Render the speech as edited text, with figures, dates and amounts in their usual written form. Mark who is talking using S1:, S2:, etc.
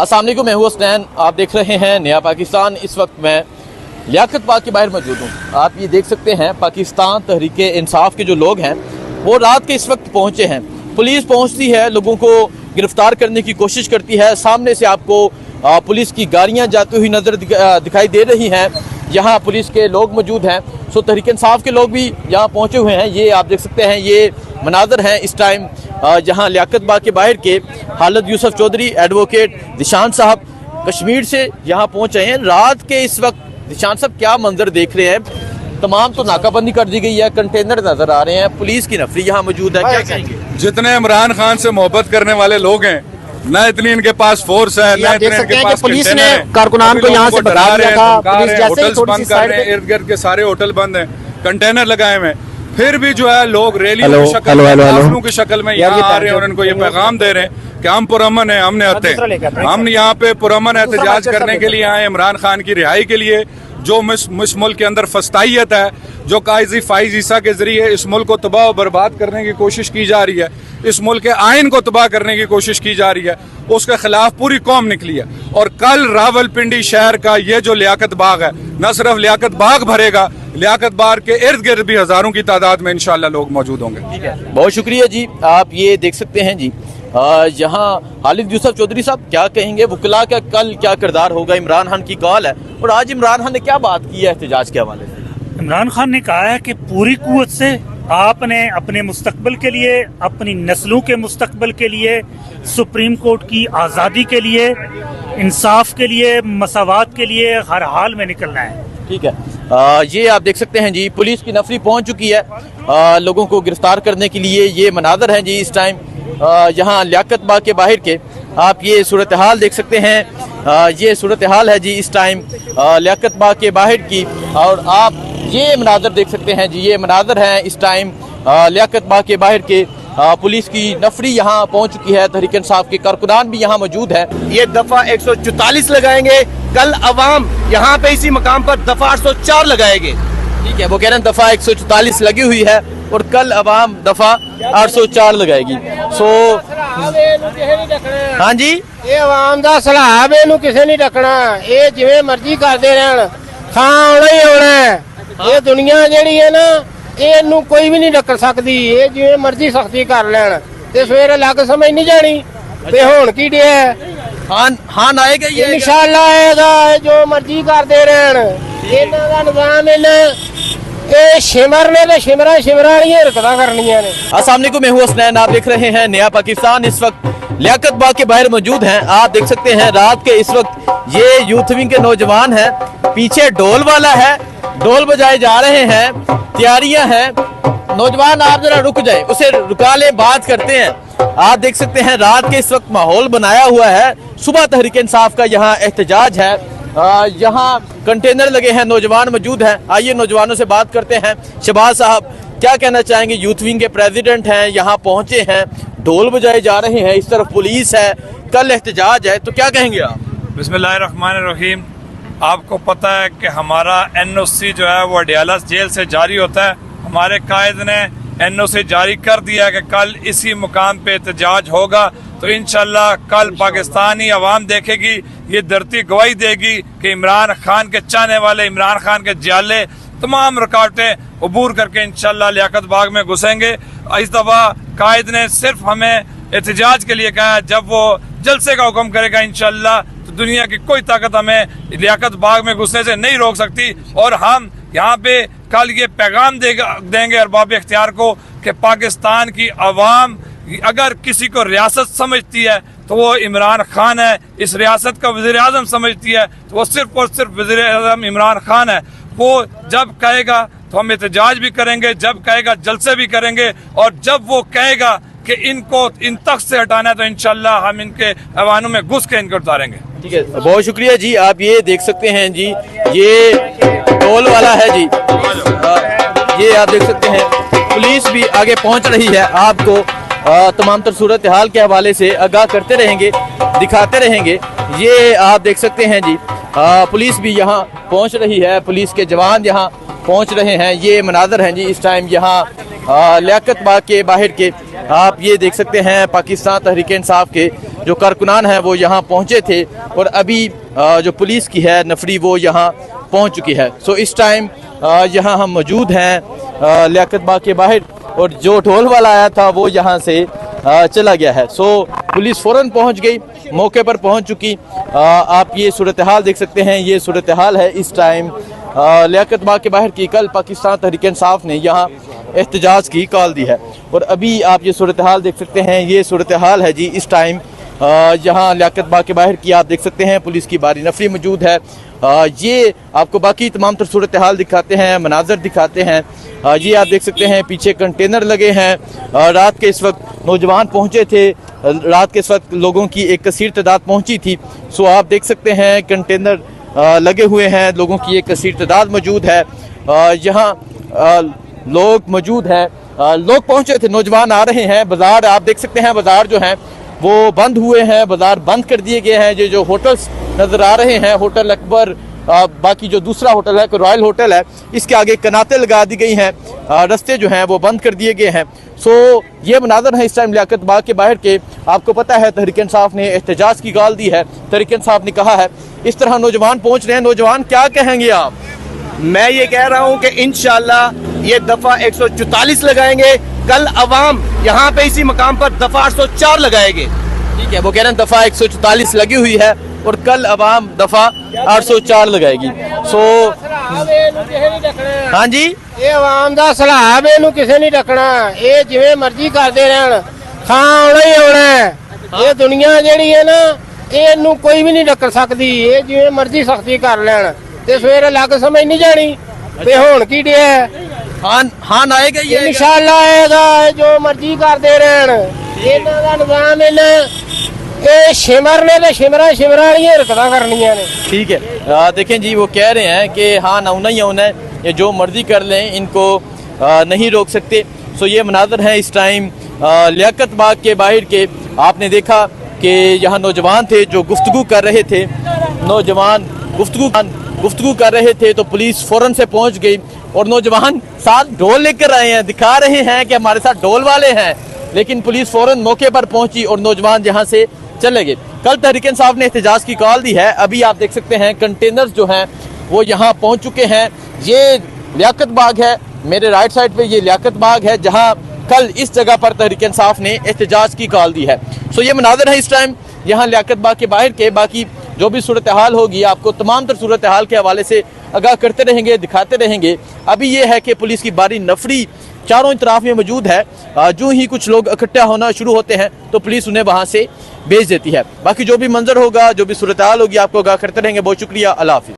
S1: अस्सलाम वालेकुम, मैं हूं हसनैन। आप देख रहे हैं नया पाकिस्तान। इस वक्त मैं लियाकत बाग के बाहर मौजूद हूं। आप ये देख सकते हैं पाकिस्तान तहरीक इंसाफ के जो लोग हैं वो रात के इस वक्त पहुंचे हैं। पुलिस पहुंचती है, लोगों को गिरफ्तार करने की कोशिश करती है। सामने से आपको पुलिस की गाड़ियां जाती हुई नज़र दिखाई दे रही हैं। यहाँ पुलिस के लोग मौजूद हैं। सो तहरीक इंसाफ के लोग भी यहाँ पहुँचे हुए हैं। ये आप देख सकते हैं, ये मनाज़र हैं इस टाइम जहाँ लियाकत बाग के बाहर के हालत यूसुफ चौधरी, एडवोकेट दिशान साहब कश्मीर से यहाँ पहुँचे हैं। रात के इस वक्त दिशान साहब क्या मंजर देख रहे हैं? तमाम तो नाकाबंदी कर दी गई है, कंटेनर नजर आ रहे हैं, पुलिस की नफरी यहाँ मौजूद है, क्या कहेंगे?
S2: जितने इमरान खान से मोहब्बत करने वाले लोग हैं, न इतनी इनके पास फोर्स है, न इतने इनके पास
S3: पुलिस ने कारकुनान को यहाँ से भगा दिया था।
S2: होटल्स बंद कर रहे हैं, इर्द गिर्द के सारे होटल बंद हैं, कंटेनर लगाए हुए हैं। फिर भी जो है लोग रैलियों की शक्ल में, काफिलों की शक्ल में यहाँ आ रहे हैं और इनको ये पैगाम दे रहे हैं कि हम पुरअमन है, हमने हते हम यहाँ पे पुरअमन एहतजाज करने के लिए आए, इमरान खान की रिहाई के लिए। जो इस मुल्क के अंदर फस्तायत है, जो कायजी फाइज ईसा के जरिए इस मुल्क को तबाह और बर्बाद करने की कोशिश की जा रही है, इस मुल्क के आइन को तबाह करने की कोशिश की जा रही है, उसके खिलाफ पूरी कौम निकली है। और कल रावलपिंडी शहर का ये जो लियाकत बाग है, न सिर्फ लियाकत बाग भरेगा, लियाकत बाग के इर्द गिर्द भी हजारों की तादाद में इंशाल्लाह लोग मौजूद होंगे।
S1: बहुत शुक्रिया जी। आप ये देख सकते हैं जी, यहाँ हालिद यूसुफ चौधरी साहब क्या कहेंगे? वकला का कल क्या किरदार होगा? इमरान खान की कॉल है और आज इमरान खान ने क्या बात की है एहतजाज के हवाले से?
S4: इमरान खान ने कहा है कि पूरी कुव्वत से आपने अपने मुस्तकबिल के लिए, अपनी नस्लों के मुस्तकबिल के लिए, सुप्रीम कोर्ट की आज़ादी के लिए, इंसाफ के लिए, मसावात के लिए हर हाल में निकलना है।
S1: ठीक है, ये आप देख सकते हैं जी, पुलिस की नफरी पहुंच चुकी है लोगों को गिरफ्तार करने के लिए। ये मनाज़र हैं जी इस टाइम यहाँ लियाकत बाग के बाहर के। आप ये सूरत हाल देख सकते हैं, ये सूरत हाल है जी इस टाइम लियाकत बाग के बाहर की। और आप ये मनाज़र देख सकते हैं जी, ये मनाज़र हैं इस टाइम लियाकत बाग के बाहर के। पुलिस की नफरी यहाँ पहुँच चुकी है, तहरीक इंसाफ के कारकुनान भी यहाँ मौजूद है।
S3: ये दफा 144 लगाएंगे, कल अवाम यहाँ पे इसी मकाम पर दफा 804 लगाएंगे।
S1: ठीक है, वो कह रहे हैं दफा 144 लगी हुई है और कल अवाम दफा 804 लगाएगी। सो हाँ जी,
S5: ਇਹ ਆਵਾਮ ਦਾ ਸਲਾਹ ਹੈ, ਇਹਨੂੰ ਕਿਸੇ ਨਹੀਂ ਡੱਕਣਾ। ਇਹ ਜਿਵੇਂ ਮਰਜ਼ੀ ਕਰਦੇ ਰਹਿਣ, ਖਾਂ ਆਉਣਾ ਹੀ ਆਉਣਾ ਹੈ। ਇਹ ਦੁਨੀਆ ਜਿਹੜੀ ਹੈ ਨਾ, ਇਹਨੂੰ ਕੋਈ ਵੀ ਨਹੀਂ ਡੱਕ ਸਕਦੀ। ਇਹ ਜਿਵੇਂ ਮਰਜ਼ੀ ਸਖਤੀ ਕਰ ਲੈਣ ਤੇ ਸਵੇਰੇ ਲੱਗ ਸਮਝ ਨਹੀਂ ਜਾਣੀ ਤੇ ਹੁਣ ਕੀ ਡਿਆ।
S1: खान आएगा, ये
S5: ਇਨਸ਼ਾਅੱਲਾ ਆਏਗਾ। ਜੋ ਮਰਜ਼ੀ ਕਰਦੇ ਰਹਿਣ, ਇਹਨਾਂ ਦਾ ਨਿਜ਼ਾਮ ਇਹ शिमर ने तो शिमरा वाली हरकतां करनियां ने।
S1: अस्सलाम वालेकुम, मैं हूं हसनैन। आप देख रहे हैं नया पाकिस्तान। इस वक्त लियाकत बाग के बाहर मौजूद हैं। आप देख सकते हैं रात के इस वक्त ये यूथ विंग के नौजवान हैं, पीछे ढोल वाला है, ढोल बजाए जा रहे हैं, तैयारियां हैं। नौजवान आप जरा रुक जाए, उसे रुका ले, बात करते हैं। आप देख सकते हैं रात के इस वक्त माहौल बनाया हुआ है। सुबह तहरीक इंसाफ का यहाँ एहतजाज है, यहाँ कंटेनर लगे हैं, नौजवान मौजूद हैं। आइए नौजवानों से बात करते हैं। शहबाज साहब क्या कहना चाहेंगे? यूथ विंग के प्रेसिडेंट हैं, यहाँ पहुँचे हैं, ढोल बजाए जा रहे हैं, इस तरफ पुलिस है, कल एहतजाज है, तो क्या कहेंगे आप?
S6: बिस्मिल्लाहिर्रहमानिर्रहीम। आपको पता है कि हमारा NOC जो है वो अडियाला जेल से जारी होता है। हमारे कायद ने NOC जारी कर दिया है कि कल इसी मुकाम पे एहतजाज होगा। तो इंशाल्लाह कल पाकिस्तानी अवाम देखेगी, ये धरती गवाही देगी कि इमरान खान के चाहने वाले, इमरान खान के जाले तमाम रुकावटें अबूर करके इंशाल्लाह लियाकत बाग में घुसेंगे। इस दफ़ा कायद ने सिर्फ हमें एहतजाज के लिए कहा है, जब वो जलसे का हुक्म करेगा इंशाल्लाह तो दुनिया की कोई ताकत हमें लियाकत बाग में घुसने से नहीं रोक सकती। और हम यहाँ पे कल ये पैगाम देंगे अरबाब इख्तियार को कि पाकिस्तान की अवाम अगर किसी को रियासत समझती है तो वो इमरान खान है, इस रियासत का वज़ीर आज़म समझती है तो वो सिर्फ और सिर्फ वज़ीर आज़म इमरान खान है। वो जब कहेगा तो हम एहतजाज भी करेंगे, जब कहेगा जलसे भी करेंगे, और जब वो कहेगा कि इनको इन तख्त से हटाना है तो इंशाल्लाह हम इनके ऐवानों में घुस के इनको उतारेंगे।
S1: ठीक है, बहुत शुक्रिया जी। आप ये देख सकते हैं जी, ये ढोल वाला है जी, ये आप देख सकते हैं पुलिस भी आगे पहुंच रही है। आपको तमाम तर सूरत हाल के हवाले से आगाह करते रहेंगे, दिखाते रहेंगे। ये आप देख सकते हैं जी, पुलिस भी यहाँ पहुँच रही है, पुलिस के जवान यहाँ पहुँच रहे हैं। ये मनाज़र हैं जी इस टाइम यहाँ लियाकत बाग के बाहर के। آپ یہ دیکھ سکتے ہیں پاکستان تحریک انصاف کے جو کارکنان ہیں وہ یہاں پہنچے تھے اور ابھی جو پولیس کی ہے نفری وہ یہاں پہنچ چکی ہے. سو اس ٹائم یہاں ہم موجود ہیں لیاقت باغ کے باہر اور جو ڈھول والا آیا تھا وہ یہاں سے چلا گیا ہے. سو پولیس فوراً پہنچ گئی, موقع پر پہنچ چکی. آپ یہ صورتحال دیکھ سکتے ہیں, یہ صورتحال ہے اس ٹائم لیاقت باغ کے باہر کی. کل پاکستان تحریک انصاف نے یہاں احتجاج کی کال دی ہے اور ابھی آپ یہ صورتحال دیکھ سکتے ہیں, یہ صورتحال ہے جی اس ٹائم یہاں لیاقت باغ کے باہر کی. آپ دیکھ سکتے ہیں پولیس کی باری نفری موجود ہے. یہ آپ کو باقی تمام تر صورتحال دکھاتے ہیں, مناظر دکھاتے ہیں. یہ آپ دیکھ سکتے ہیں پیچھے کنٹینر لگے ہیں. رات کے اس وقت نوجوان پہنچے تھے, رات کے اس وقت لوگوں کی ایک کثیر تعداد پہنچی تھی. سو آپ دیکھ سکتے ہیں کنٹینر لگے ہوئے ہیں, لوگوں کی ایک کثیر تعداد موجود ہے. یہاں لوگ موجود ہیں, لوگ پہنچے تھے, نوجوان آ رہے ہیں. بازار آپ دیکھ سکتے ہیں, بازار جو ہیں وہ بند ہوئے ہیں, بازار بند کر دیے گئے ہیں. یہ جو ہوٹلز نظر آ رہے ہیں, ہوٹل اکبر, باقی جو دوسرا ہوٹل ہے رائل ہوٹل ہے, اس کے آگے کناتیں لگا دی گئی ہیں, رستے جو ہیں وہ بند کر دیے گئے ہیں. سو یہ مناظر ہیں اس ٹائم لیاقت باغ کے باہر کے. آپ کو پتہ ہے تحریک انصاف نے احتجاج کی کال دی ہے, تحریک انصاف نے کہا ہے اس طرح نوجوان پہنچ رہے ہیں. نوجوان کیا کہیں گے آپ؟
S3: میں یہ کہہ رہا ہوں کہ انشاءاللہ یہ دفعہ 144 لگائیں گے. کل عوام یہاں پہ اسی مقام پر دفعہ 804 لگائے گے.
S1: ٹھیک ہے, وہ کہہ رہے ہیں دفعہ 144 لگی ہوئی ہے اور کل عوام دفعہ 804 لگائے گی. سو ہاں جی,
S5: یہ عوام دا سلاب ہے, کسے نہیں ڈکنا. یہ جویں مرضی کرتے رہن, تھاں آنا ہی آنا ہے. یہ دنیا جیڑی ہے نا یہ کوئی بھی نہیں ڈکر سکتی. یہ جویں مرضی سختی کر لین تے سویرے لگ سمجھ نہیں جانی تے ہون کی ڈے ہے.
S1: ہاں آئے گا, یہ
S5: انشاءاللہ آئے گا. جو مرضی کرتے رہن, انہاں دا نظام یہ شمر نے تے شمرا والی حرکتاں کرنیاں نے.
S1: ٹھیک ہے, دیکھیں جی وہ کہہ رہے ہیں کہ ہاں آنا ہی آنا ہے, یہ جو مرضی کر لیں ان کو نہیں روک سکتے. سو یہ مناظر ہیں اس ٹائم لیاقت باغ کے باہر کے. آپ نے دیکھا کہ یہاں نوجوان تھے جو گفتگو کر رہے تھے, نوجوان گفتگو کر رہے تھے تو پولیس فوراً سے پہنچ گئی اور نوجوان ساتھ ڈھول لے کر آئے ہیں, دکھا رہے ہیں کہ ہمارے ساتھ ڈھول والے ہیں, لیکن پولیس فوراً موقع پر پہنچی اور نوجوان یہاں سے چلے گئے. کل تحریک انصاف نے احتجاج کی کال دی ہے. ابھی آپ دیکھ سکتے ہیں کنٹینرز جو ہیں وہ یہاں پہنچ چکے ہیں. یہ لیاقت باغ ہے, میرے رائٹ سائڈ پہ یہ لیاقت باغ ہے جہاں کل اس جگہ پر تحریک انصاف نے احتجاج کی کال دی ہے. سو یہ مناظر ہے اس ٹائم یہاں لیاقت باغ کے باہر کے. باقی جو بھی صورتحال ہوگی آپ کو تمام تر صورتحال کے حوالے سے آگاہ کرتے رہیں گے, دکھاتے رہیں گے. ابھی یہ ہے کہ پولیس کی باری نفری چاروں اطراف میں موجود ہے. جو ہی کچھ لوگ اکٹھا ہونا شروع ہوتے ہیں تو پولیس انہیں وہاں سے بھیج دیتی ہے. باقی جو بھی منظر ہوگا, جو بھی صورتحال ہوگی آپ کو آگاہ کرتے رہیں گے. بہت شکریہ, اللہ حافظ.